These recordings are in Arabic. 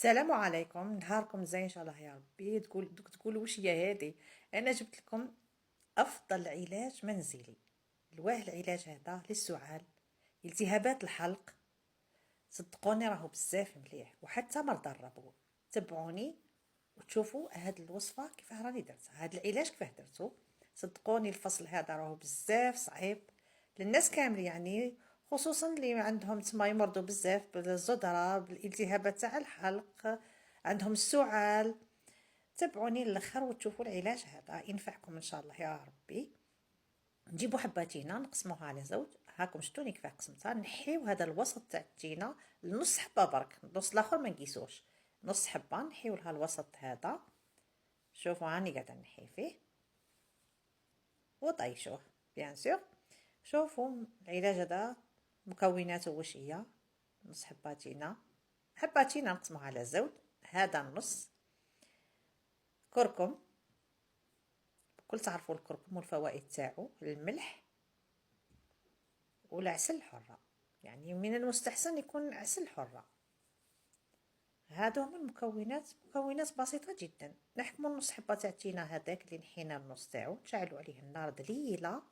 السلام عليكم، نهاركم زين ان شاء الله يا ربي. تقولوا وش هي هذه؟ انا جبت لكم افضل علاج منزلي. العلاج هذا للسعال، التهابات الحلق. صدقوني راهو بزاف مليح وحتى مرضى الربو. تبعوني وتشوفوا هاد الوصفه كيف راني درتها، هاد العلاج كيف درتو. صدقوني الفصل هذا راهو بزاف صعيب للناس كامل، يعني خصوصا اللي عندهم تما يمرضوا بزاف بالزدرة بالالتهابات تاع الحلق، عندهم السعال. تبعوني للاخر وتشوفوا العلاج هذا ينفعكم ان شاء الله يا ربي. نجيبوا حباتينا نقسموها على زوج، هاكم شتوني كيف قسمتها. نحيو هذا الوسط تاع التينه لنص حبه برك، النص الاخر ما نقيسوش. نص حبه نحيو لها الوسط هذا. شوفوا هاني قاعده نحي فيه وطيشوه بيان سور. شوفوا العلاج هذا مكوناته واش هي. نص حباتينا نقسموها على زوج. هذا النص كركم، كل تعرفوا الكركم والفوائد تاعو، الملح والعسل الحرة، يعني من المستحسن يكون عسل حرة. هادو هما المكونات، مكونات بسيطة جدا. نحكموا النص حبة تاع التينة هذاك اللي نحينا النص تاعو، نشعلوا عليه النار دليلة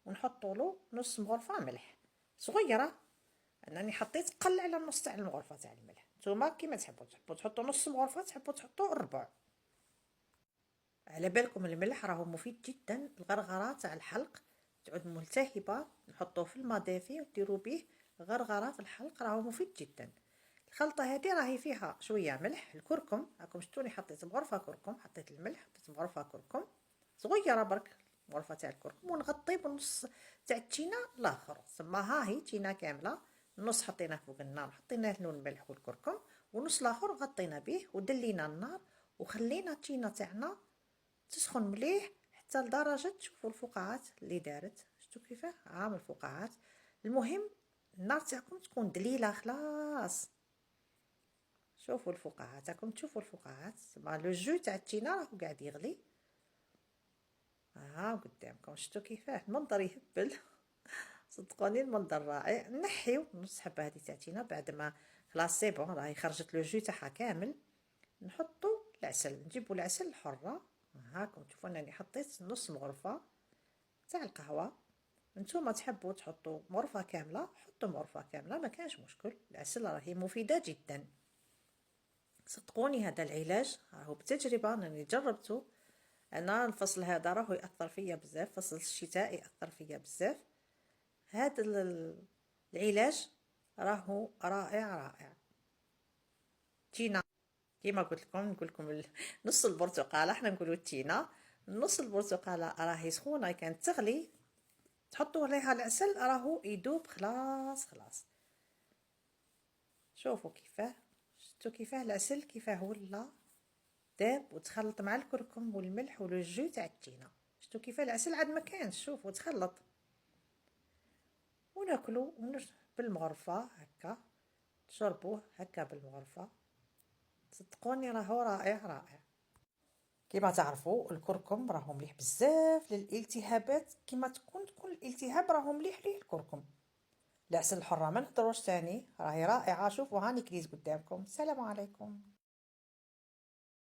ونحطوا له نص مغرفة ملح صغيرة. انني حطيت قل على النص تاع المغرفة تاع الملح، نتوما كيما تحبوا تحطوا نص مغرفة، تحبوا تحطوا ربع. على بالكم الملح راهو مفيد جدا، الغرغره تاع الحلق تعود ملتهبه نحطوه في الماء دافي وديروا به غرغره في الحلق، راهو مفيد جدا. الخلطه هذه راهي فيها شويه ملح، الكركم راكم شفتوني حطيت مغرفه كركم، حطيت الملح، حطيت مغرفه كركم صغيره برك، مغرفه تاع الكركم، ونغطي بالنص تاع التينه الاخر. ثم ها هي تينه كامله، النص حطيناه فوق النار، حطينا له الملح والكركم، والنص الاخر غطينا به ودلينا النار وخلينا التينه تاعنا تسخن مليح حتى لدرجة تشوفوا الفقاعات اللي دارت. شفتوا كيفاه عامل الفقاعات. المهم النار تاعكم تكون دليلة خلاص. شوفوا الفقاعات، راكم تشوفوا الفقاعات، مع لو جو تاع التينه راهو قاعد يغلي. قدامكم شفتوا كيفاه المنظر يهبل. صدقوني المنظر رائع. نحيو نص حبه هذه تاع التينه بعد ما خلاص سي بون راهي خرجت لو جو تاعها كامل. نحطوا العسل، نجيبوا العسل الحره. هاكم تشوفوا انني حطيت نص مغرفه تاع القهوه. نتوما تحبوا تحطوا مغرفه كامله حطوا مغرفه كامله، ما كانش مشكل. العسل راهي مفيده جدا. صدقوني هذا العلاج راهو بتجربه، انني جربته. انا الفصل هذا راهو ياثر فيا بزاف، فصل الشتاء ياثر فيا بزاف. هذا العلاج راهو رائع رائع. تينا كيما قلت لكم، نقول لكم نص البرتقاله، احنا نقولوا التينه. نص البرتقاله راهي سخونه كانت تغلي، تحطوا عليها العسل راهو يدوب خلاص خلاص. شوفوا كيفاه، شفتوا كيفاه العسل كيفاه ولا داب وتخلط مع الكركم والملح والجو تاع التينه. شفتوا كيفاه العسل عاد ما كانش، شوفوا تخلط. وناكلوا بالمغرفه هكا، تشربوه هكا بالمغرفه. صدقوني راهو رائع رائع. كما تعرفوا الكركم راهو مليح بزاف للالتهابات، كما تكون الالتهاب راهو مليح ليه الكركم. العسل الحرة ما نهضروش تاني، راهي رائعة. شوفوا هاني كريز قدامكم. السلام عليكم.